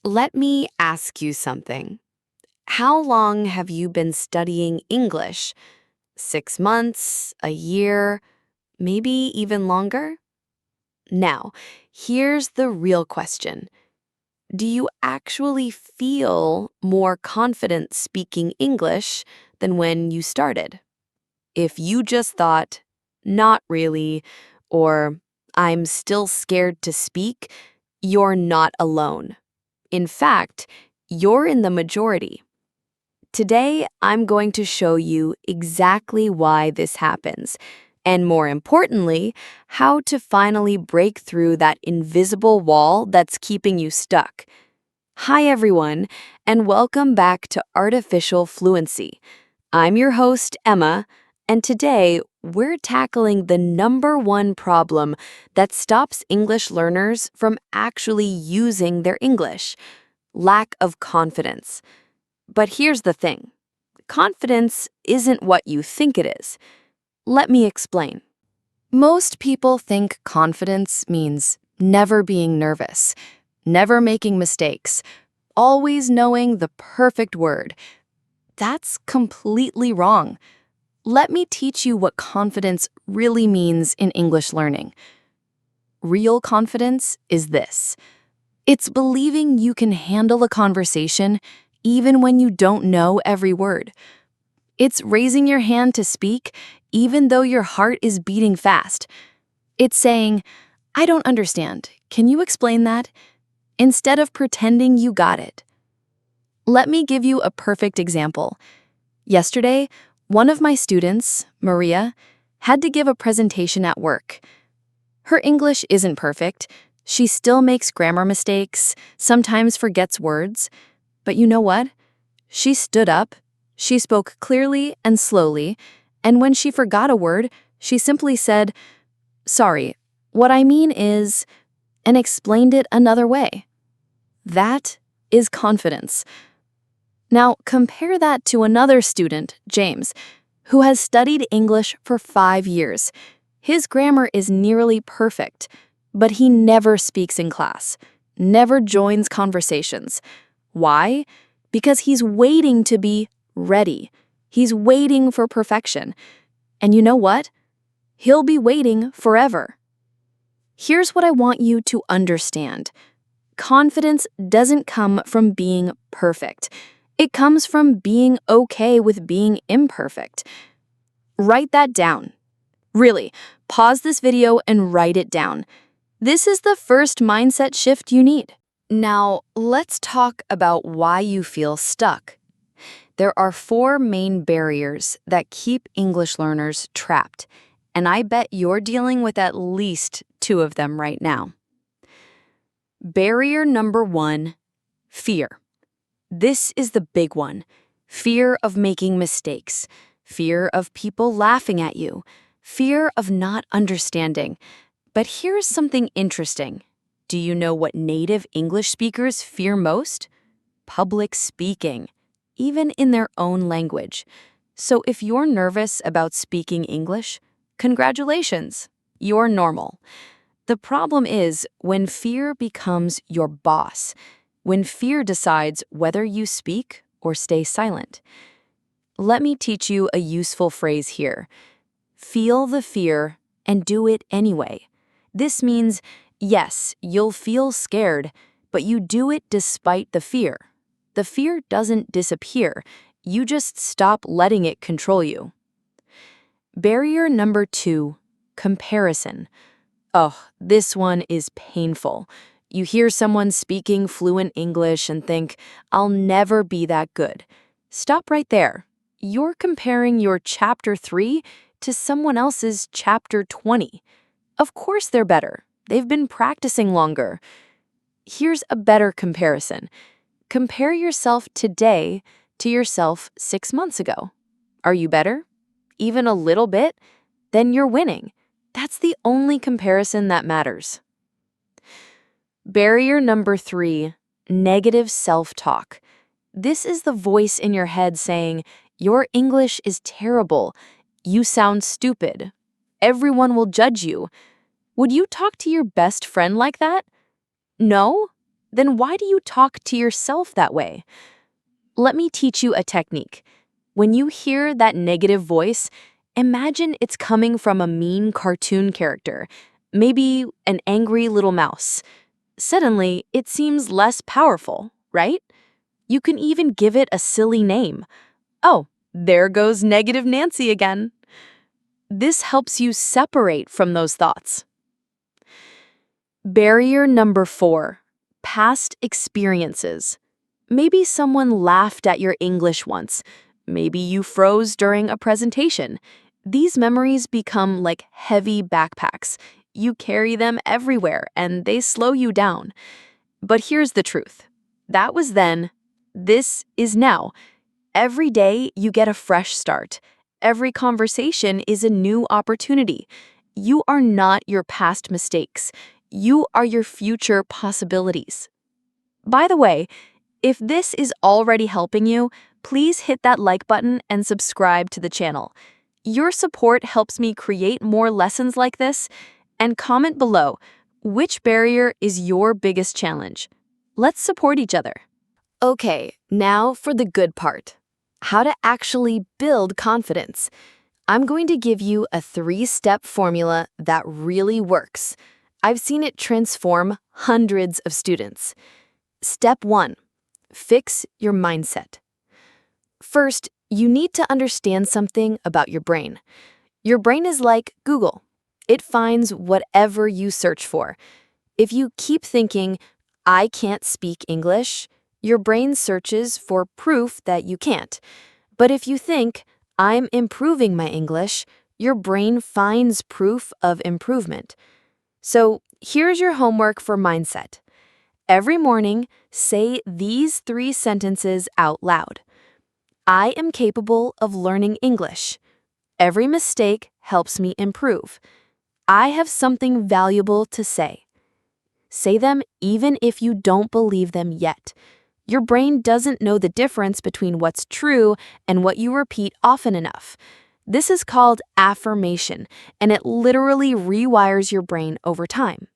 Let me ask you something. How long have you been studying English? 6 months, a year, maybe even longer? Now, here's the real question. Do you actually feel more confident speaking English than when you started? If you just thought, not really, or I'm still scared to speak, you're not alone. In fact, you're in the majority. Today, I'm going to show you exactly why this happens, and more importantly, how to finally break through that invisible wall that's keeping you stuck. Hi, everyone, and welcome back to Artificial Fluency. I'm your host, Emma, and today we're tackling the #1 problem that stops English learners from actually using their English: lack of confidence. But here's the thing. Confidence isn't what you think it is. Let me explain. Most people think confidence means never being nervous, never making mistakes, always knowing the perfect word. That's completely wrong. Let me teach you what confidence really means in English learning. Real confidence is this. It's believing you can handle a conversation even when you don't know every word. It's raising your hand to speak even though your heart is beating fast. It's saying, I don't understand. Can you explain that? Instead of pretending you got it. Let me give you a perfect example. Yesterday, one of my students, Maria, had to give a presentation at work. Her English isn't perfect. She still makes grammar mistakes, sometimes forgets words. But you know what? She stood up, she spoke clearly and slowly, and when she forgot a word, she simply said, "Sorry, what I mean is," and explained it another way. That is confidence. Now, compare that to another student, James, who has studied English for 5 years. His grammar is nearly perfect, but he never speaks in class, never joins conversations. Why? Because he's waiting to be ready. He's waiting for perfection. And you know what? He'll be waiting forever. Here's what I want you to understand. Confidence doesn't come from being perfect. It comes from being okay with being imperfect. Write that down. Really, pause this video and write it down. This is the first mindset shift you need. Now, let's talk about why you feel stuck. There are 4 main barriers that keep English learners trapped, and I bet you're dealing with at least 2 of them right now. Barrier number 1, fear. This is the big one. Fear of making mistakes, fear of people laughing at you, fear of not understanding. But here's something interesting. Do you know what native English speakers fear most? Public speaking, even in their own language. So if you're nervous about speaking English, congratulations, you're normal. The problem is when fear becomes your boss, when fear decides whether you speak or stay silent. Let me teach you a useful phrase here. Feel the fear and do it anyway. This means, yes, you'll feel scared, but you do it despite the fear. The fear doesn't disappear. You just stop letting it control you. Barrier number 2, comparison. Oh, this one is painful. You hear someone speaking fluent English and think, I'll never be that good. Stop right there. You're comparing your chapter 3 to someone else's chapter 20. Of course they're better. They've been practicing longer. Here's a better comparison. Compare yourself today to yourself 6 months ago. Are you better? Even a little bit? Then you're winning. That's the only comparison that matters. Barrier number 3, negative self-talk. This is the voice in your head saying, your English is terrible. You sound stupid. Everyone will judge you. Would you talk to your best friend like that? No? then why do you talk to yourself that way? Let me teach you a technique. When you hear that negative voice, imagine it's coming from a mean cartoon character, maybe an angry little mouse. Suddenly, it seems less powerful, right? You can even give it a silly name. Oh, there goes negative Nancy again. This helps you separate from those thoughts. Barrier number 4, past experiences. Maybe someone laughed at your English once. Maybe you froze during a presentation. These memories become like heavy backpacks. You carry them everywhere and they slow you down. But here's the truth. That was then. This is now. Every day you get a fresh start. Every conversation is a new opportunity. You are not your past mistakes. You are your future possibilities. By the way, if this is already helping you, please hit that like button and subscribe to the channel. Your support helps me create more lessons like this, and comment below, which barrier is your biggest challenge? Let's support each other. Okay, now for the good part. How to actually build confidence. I'm going to give you a 3-step formula that really works. I've seen it transform hundreds of students. Step 1. Fix your mindset. First, you need to understand something about your brain. Your brain is like Google. It finds whatever you search for. If you keep thinking, I can't speak English, your brain searches for proof that you can't. But if you think, I'm improving my English, your brain finds proof of improvement. So here's your homework for mindset. Every morning, say these 3 sentences out loud. I am capable of learning English. Every mistake helps me improve. I have something valuable to say. Say them even if you don't believe them yet. Your brain doesn't know the difference between what's true and what you repeat often enough. This is called affirmation, and it literally rewires your brain over time.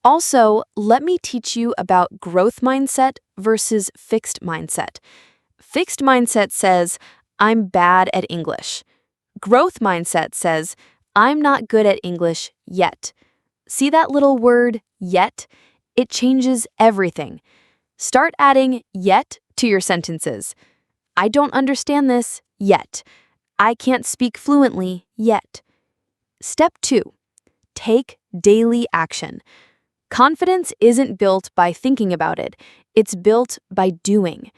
Also, let me teach you about growth mindset versus fixed mindset. Fixed mindset says, I'm bad at English. Growth mindset says, I'm not good at English yet. See that little word, yet? It changes everything. Start adding yet to your sentences. I don't understand this yet. I can't speak fluently yet. Step 2. Take daily action. Confidence isn't built by thinking about it. It's built by doing.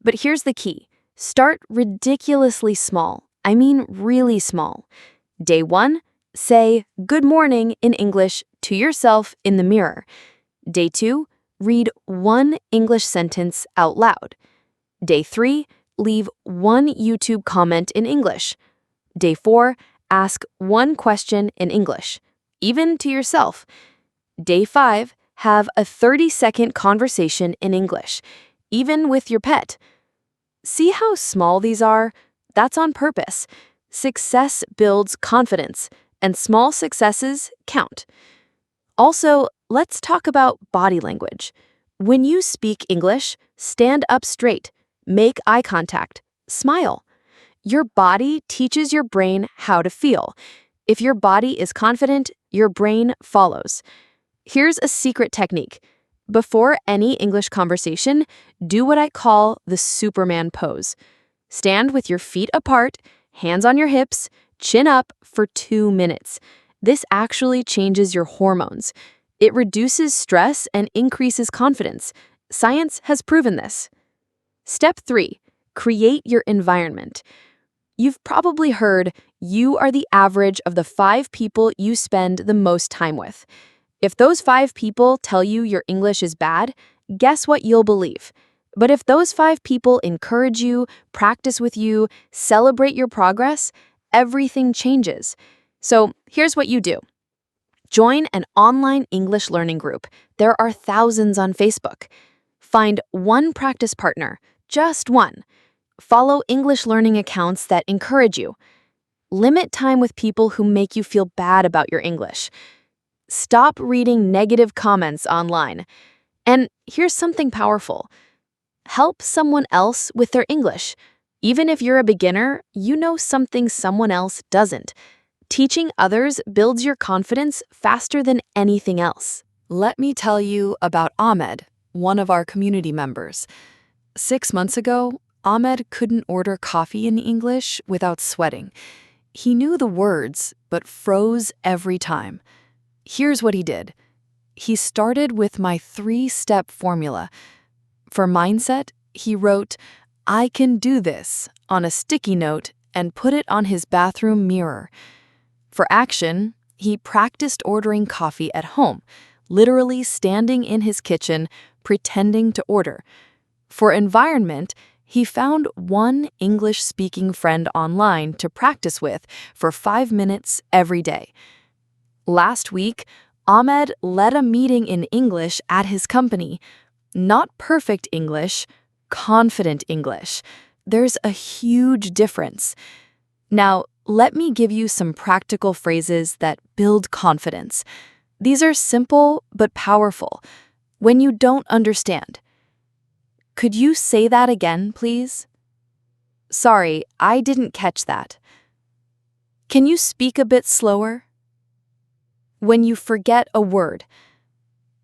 But here's the key. Start ridiculously small. I mean really small. Day 1, say good morning in English to yourself in the mirror. Day 2, read 1 English sentence out loud. Day 3, leave 1 YouTube comment in English. Day 4, ask 1 question in English, even to yourself. Day 5, have a 30-second conversation in English, even with your pet. See how small these are? That's on purpose. Success builds confidence, and small successes count. Also, let's talk about body language. When you speak English, stand up straight, make eye contact, smile. Your body teaches your brain how to feel. If your body is confident, your brain follows. Here's a secret technique. Before any English conversation, do what I call the Superman pose. Stand with your feet apart, hands on your hips, chin up for 2 minutes. This actually changes your hormones. It reduces stress and increases confidence. Science has proven this. Step 3. Create your environment. You've probably heard you are the average of the 5 people you spend the most time with. If those 5 people tell you your English is bad, guess what you'll believe? But if those 5 people encourage you, practice with you, celebrate your progress, everything changes. So here's what you do. Join an online English learning group. There are thousands on Facebook. Find 1 practice partner, just 1. Follow English learning accounts that encourage you. Limit time with people who make you feel bad about your English. Stop reading negative comments online. And here's something powerful. Help someone else with their English. Even if you're a beginner, you know something someone else doesn't. Teaching others builds your confidence faster than anything else. Let me tell you about Ahmed, one of our community members. 6 months ago, Ahmed couldn't order coffee in English without sweating. He knew the words, but froze every time. Here's what he did. He started with my 3-step formula. For mindset, he wrote, "I can do this," on a sticky note and put it on his bathroom mirror. For action, he practiced ordering coffee at home, literally standing in his kitchen, pretending to order. For environment, he found one English-speaking friend online to practice with for 5 minutes every day. Last week, Ahmed led a meeting in English at his company. Not perfect English, confident English. There's a huge difference. Now, let me give you some practical phrases that build confidence. These are simple but powerful. When you don't understand. Could you say that again, please? Sorry, I didn't catch that. Can you speak a bit slower? When you forget a word,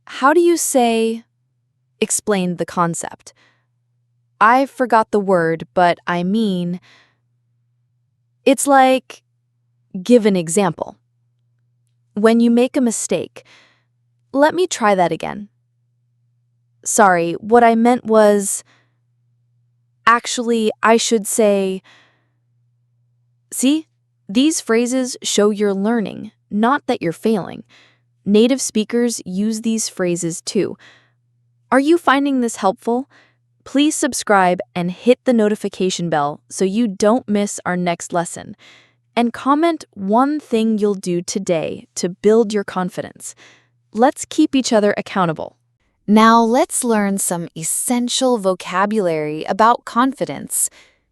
how do you say, explain the concept? I forgot the word, but I mean, it's like, give an example. When you make a mistake, let me try that again. Sorry, what I meant was, actually, I should say, see? These phrases show you're learning, not that you're failing. Native speakers use these phrases too. Are you finding this helpful? Please subscribe and hit the notification bell so you don't miss our next lesson. And comment one thing you'll do today to build your confidence. Let's keep each other accountable. Now let's learn some essential vocabulary about confidence.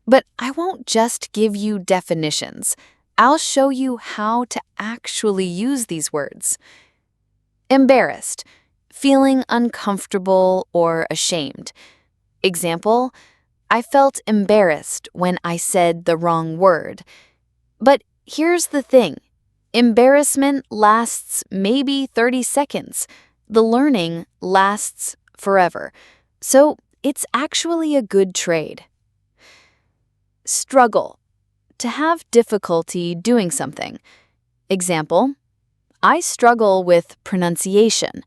But I won't just give you definitions. I'll show you how to actually use these words. Embarrassed, feeling uncomfortable or ashamed. Example, I felt embarrassed when I said the wrong word. But here's the thing. Embarrassment lasts maybe 30 seconds. The learning lasts forever. So it's actually a good trade. Struggle, to have difficulty doing something. Example, I struggle with pronunciation.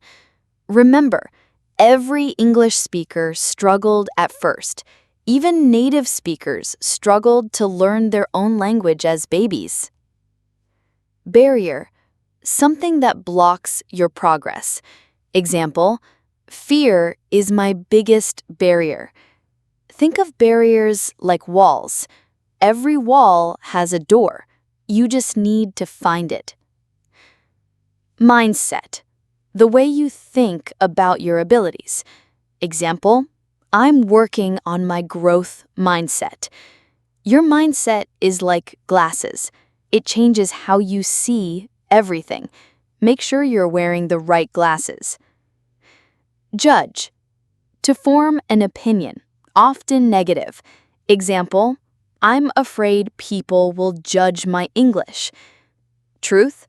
Remember, every English speaker struggled at first. Even native speakers struggled to learn their own language as babies. Barrier, something that blocks your progress. Example, fear is my biggest barrier. Think of barriers like walls. Every wall has a door. You just need to find it. Mindset, the way you think about your abilities. Example, I'm working on my growth mindset. Your mindset is like glasses. It changes how you see everything. Make sure you're wearing the right glasses. Judge, to form an opinion, often negative. Example, I'm afraid people will judge my English. Truth,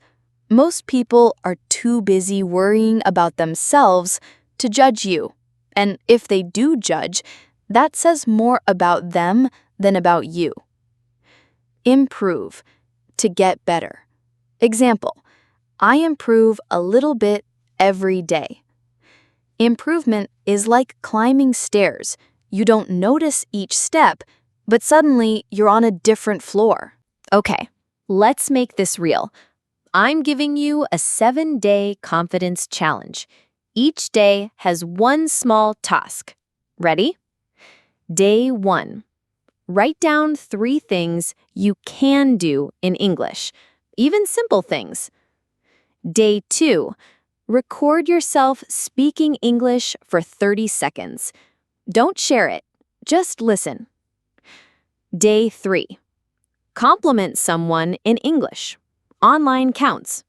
most people are too busy worrying about themselves to judge you. And if they do judge, that says more about them than about you. Improve, to get better. Example, I improve a little bit every day. Improvement is like climbing stairs. You don't notice each step, but suddenly you're on a different floor. Okay, let's make this real. I'm giving you a 7-day confidence challenge. Each day has one small task. Ready? Day 1. Write down 3 things you can do in English, even simple things. Day 2. Record yourself speaking English for 30 seconds. Don't share it, just listen. Day 3. Compliment someone in English. Online counts.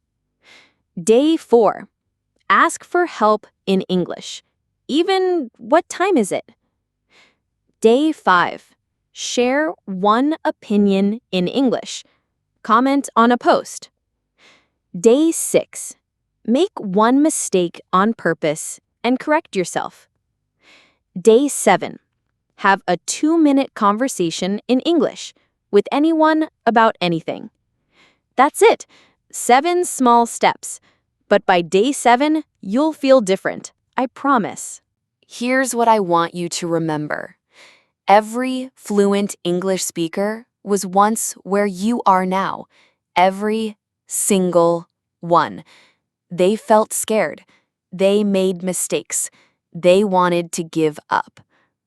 Day 4. Ask for help in English. Even what time is it? Day 5. Share one opinion in English. Comment on a post. Day 6. Make one mistake on purpose and correct yourself. Day 7. Have a 2-minute conversation in English with anyone about anything. That's it. 7 small steps. But by day 7, you'll feel different. I promise. Here's what I want you to remember. Every fluent English speaker was once where you are now. Every single one. They felt scared. They made mistakes. They wanted to give up.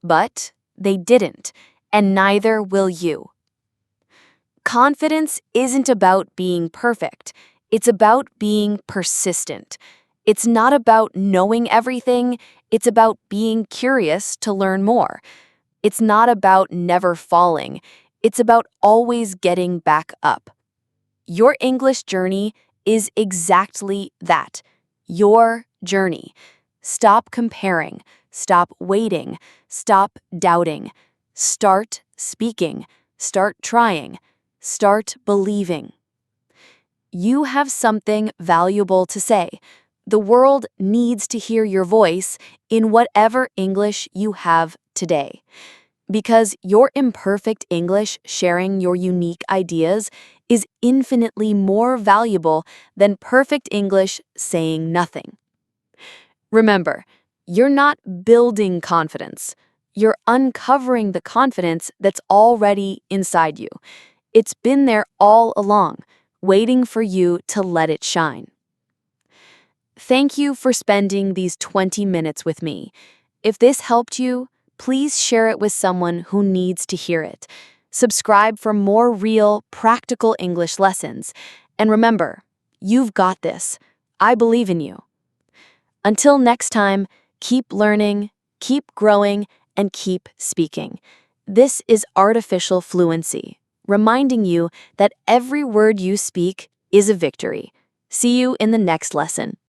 But they didn't, and neither will you. Confidence isn't about being perfect. It's about being persistent. It's not about knowing everything. It's about being curious to learn more. It's not about never falling. It's about always getting back up. Your English journey is exactly that. Your journey. Stop comparing. Stop waiting. Stop doubting. Start speaking. Start trying. Start believing. You have something valuable to say. The world needs to hear your voice in whatever English you have today. Because your imperfect English sharing your unique ideas is infinitely more valuable than perfect English saying nothing. Remember, you're not building confidence. You're uncovering the confidence that's already inside you. It's been there all along, waiting for you to let it shine. Thank you for spending these 20 minutes with me. If this helped you, please share it with someone who needs to hear it. Subscribe for more real, practical English lessons. And remember, you've got this. I believe in you. Until next time, keep learning, keep growing, and keep speaking. This is Artificial Fluency, reminding you that every word you speak is a victory. See you in the next lesson.